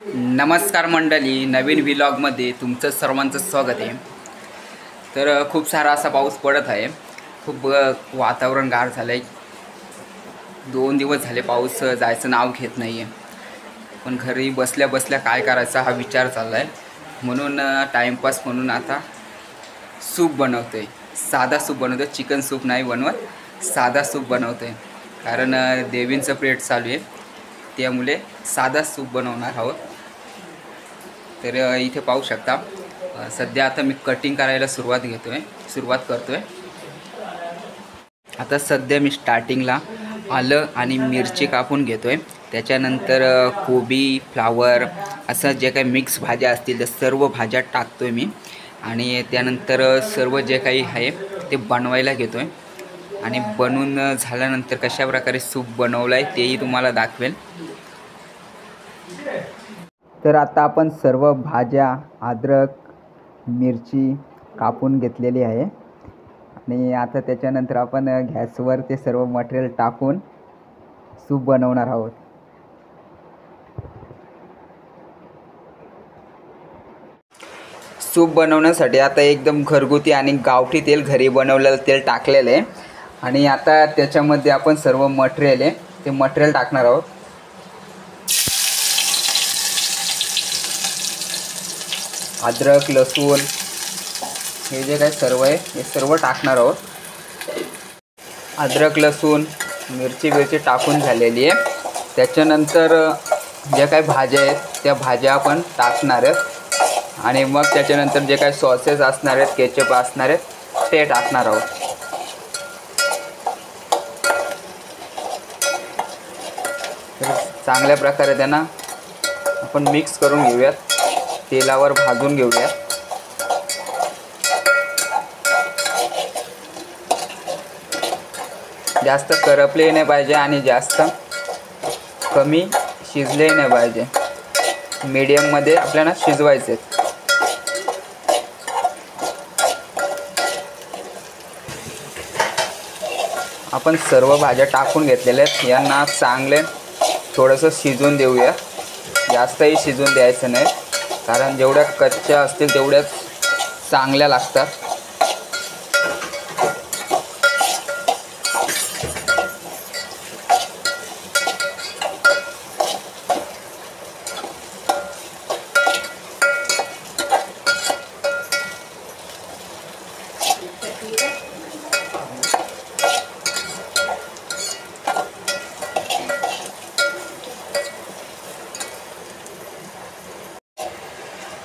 नमस्कार मंडळी, नवीन व्लॉगमध्ये तुमचं सर्वांचं स्वागत आहे। तर खूप सारा असा पाऊस पडत आहे। खूप वातावरण गार झालं आहे। 2 दिवस झाले पाऊस जायचं नाव घेत नाही आहे। पण घरी बसल्या बसल्या काय करायचा हा विचार चालला आहे। म्हणून टाईमपास म्हणून आता सूप बनवतो आहे। साधा सूप बनवतो आहे, चिकन सूप नाही बनवत, साधा सूप बनवतो आहे। कारण देवींचं प्रेट चालू आहे, त्यामुळे साधा सूप बनवणार आहोत। तर इथे पाहू शकता, सध्या आता मी कटिंग करायला सुरुवात करतोय। आता सध्या मी स्टार्टिंगला आलं आणि मिरची कापून घेतोय। त्याच्यानंतर कोबी, फ्लावर असं जे काही मिक्स भाज्या असतील त्या सर्व भाज्या टाकतोय मी। आणि त्यानंतर सर्व जे काही आहे ते बनवायला घेतोय। आणि बनवून झाल्यानंतर कशा प्रकारे सूप बनवलं आहे तेही तुम्हाला दाखवेल। तर आता आपण सर्व भाज्या, अद्रक, मिरची कापून घेतलेली आहे। आणि आता त्याच्यानंतर आपण गॅसवर ते सर्व मटेरियल टाकून सूप बनवणार आहोत। सूप बनवण्यासाठी आता एकदम घरगुती आणि गावठी तेल, घरी बनवलेलं तेल टाकलेलं आहे। आणि आता त्याच्यामध्ये आपण सर्व मटेरियल आहे ते मटेरियल टाकणार आहोत। अद्रक, लसूण हे जे काही सर्व आहे हे सर्व टाकणार आहोत। अद्रक, लसूण, मिरची टाकून झालेली आहे। त्याच्यानंतर जे काही भाज्या आहेत त्या भाज्या आपण टाकणार आहेत। आणि मग त्याच्यानंतर जे काही सॉसेस असणार आहेत, केचप असणार आहेत ते टाकणार आहोत। तर चांगल्या प्रकारे त्यांना आपण मिक्स करून घेऊयात, तेलावर भाजून घेऊयात। जास्त करपले नाही पाहिजे आणि जास्त कमी शिजले नाही पाहिजे, मीडियममध्ये आपल्याला शिजवायचे। आपण सर्व भाज्या टाकून घेतलेल्या आहेत, यांना चांगले थोडंसं शिजून देऊया। जास्तही शिजून द्यायचं नाही, कारण जेवढ्या कच्च्या असतील तेवढ्याच चांगल्या लागतात।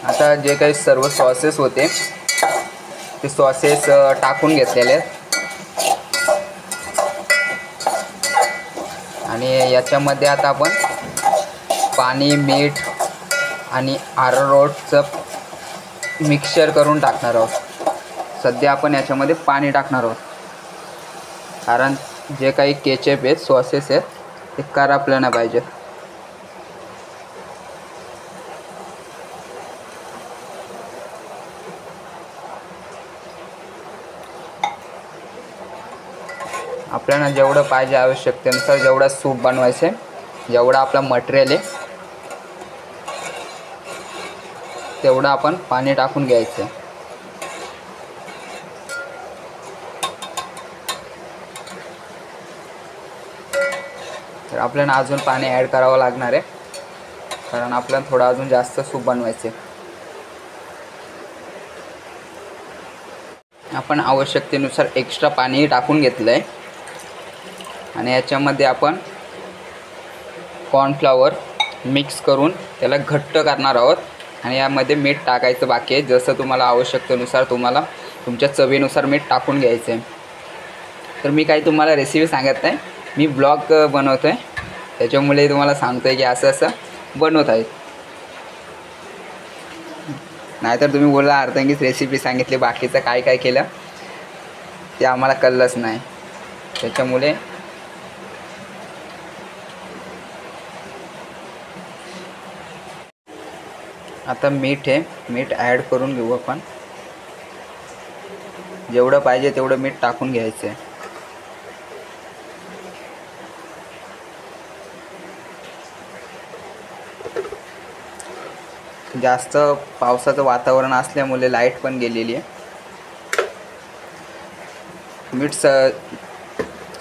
आता जे काही सर्व सॉसेस होते ते सॉसेस टाकून घेतलेले आहेत। आणि याच्यामध्ये आता आपण पाणी, मीठ आणि अरारोटचं मिक्सचर करून टाकणार आहोत। सध्या आपण याच्यामध्ये पाणी टाकणार आहोत, कारण जे काही केचप आहेत, सॉसेस आहेत ते करपले नाही पाहिजेत। आपल्याला जेवढं पाहिजे आवश्यकतेनुसार, जेवढा सूप बनवायचं आहे, जेवढा आपला मटेरियल आहे तेवढं आपण पाणी टाकून घ्यायचं। तर आपल्याला अजून पाणी ॲड करावं लागणार आहे, कारण आपल्याला थोडं अजून जास्त सूप बनवायचं आहे। आपण आवश्यकतेनुसार एक्स्ट्रा पाणीही टाकून घेतलं आहे। आणि याच्यामध्ये आपण कॉर्नफ्लॉवर मिक्स करून त्याला घट्ट करणार आहोत। आणि यामध्ये मीठ टाकायचं बाकी आहे, जसं तुम्हाला आवश्यकतेनुसार, तुम्हाला तुमच्या चवीनुसार मीठ टाकून घ्यायचं आहे। तर मी काही तुम्हाला रेसिपी सांगत नाही, मी ब्लॉग बनवतो आहे, त्याच्यामुळे तुम्हाला सांगतो आहे की असं असं बनवत आहे। नाहीतर तुम्ही बोलला अर्धांगीच रेसिपी सांगितली, बाकीचं काय काय केलं ते आम्हाला कळलंच नाही, त्याच्यामुळे आता मीठ आहे, मीठ ॲड करून घेऊ आपण। जेवढं पाहिजे तेवढं मीठ टाकून घ्यायचं आहे। जास्त पावसाचं वातावरण असल्यामुळे लाईट पण गेलेली आहे. मीठ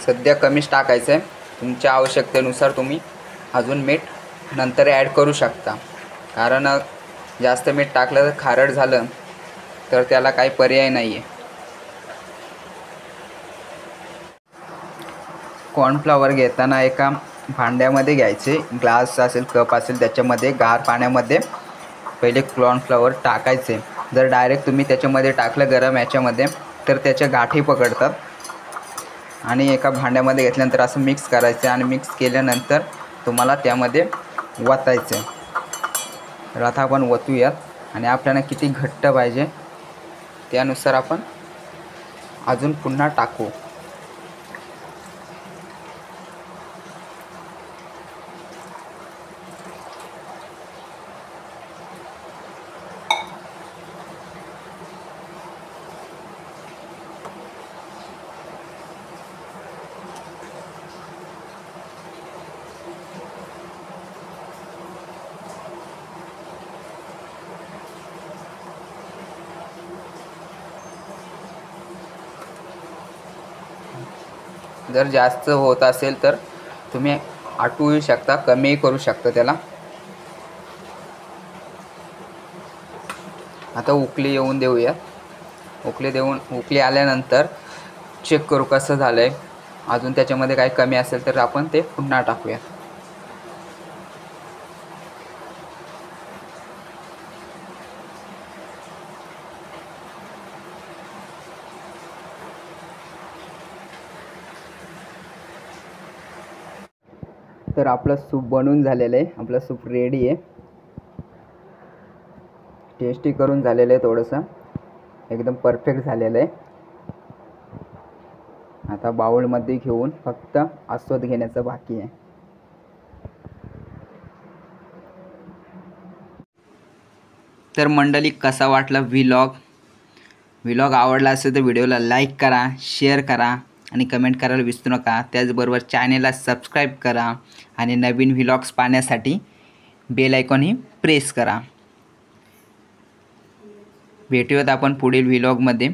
सध्या कमीच टाकायचं आहे. तुमच्या आवश्यकतेनुसार तुम्ही अजून मीठ नंतर ॲड करू शकता. कारण जास्त मीठ टाकलं तर खारट झालं तर त्याला काही पर्याय नाही आहे. कॉर्नफ्लॉवर घेताना एका भांड्यामध्ये घ्यायचे, ग्लास असेल कप असेल त्याच्यामध्ये गार पाण्यामध्ये पहिले कॉर्नफ्लॉवर टाकायचे. जर डायरेक्ट तुम्ही त्याच्यामध्ये टाकलं गरम याच्यामध्ये तर त्याच्या गाठी पकडतात. आणि एका भांड्यामध्ये घेतल्यानंतर असं मिक्स करायचं आणि मिक्स केल्यानंतर तुम्हाला त्यामध्ये वतायचं. तर आता आपण वतूयात आणि आपल्याला किती घट्ट पाहिजे त्यानुसार आपण अजून पुन्हा टाकू. जर जास्त होत असेल तर तुम्ही आटवू शकता, कमीही करू शकता त्याला. आता उकळी येऊन देऊया. उकळी आल्यानंतर चेक करू कसं झालं आहे. अजून त्याच्यामध्ये काही कमी असेल तर आपण ते पुन्हा टाकूया. तर आपलं सूप बनवून झालेलं आहे. आपलं सूप रेडी आहे. टेस्टी करून झालेलं आहे. थोडंसं एकदम परफेक्ट झालेलं आहे. आता बाउलमध्ये घेऊन फक्त आस्वाद घेण्याचं बाकी आहे. तर मंडळी, कसा वाटला व्लॉग आवडला असेल तर व्हिडिओला लाईक करा, शेअर करा आणि कमेंट करायला विसरू नका. त्याचबरोबर चॅनेलला सबस्क्राईब करा आणि नवीन व्लॉग्स पाहण्यासाठी बेल आयकॉनही प्रेस करा. भेटूयात आपण पुढील व्लॉगमध्ये.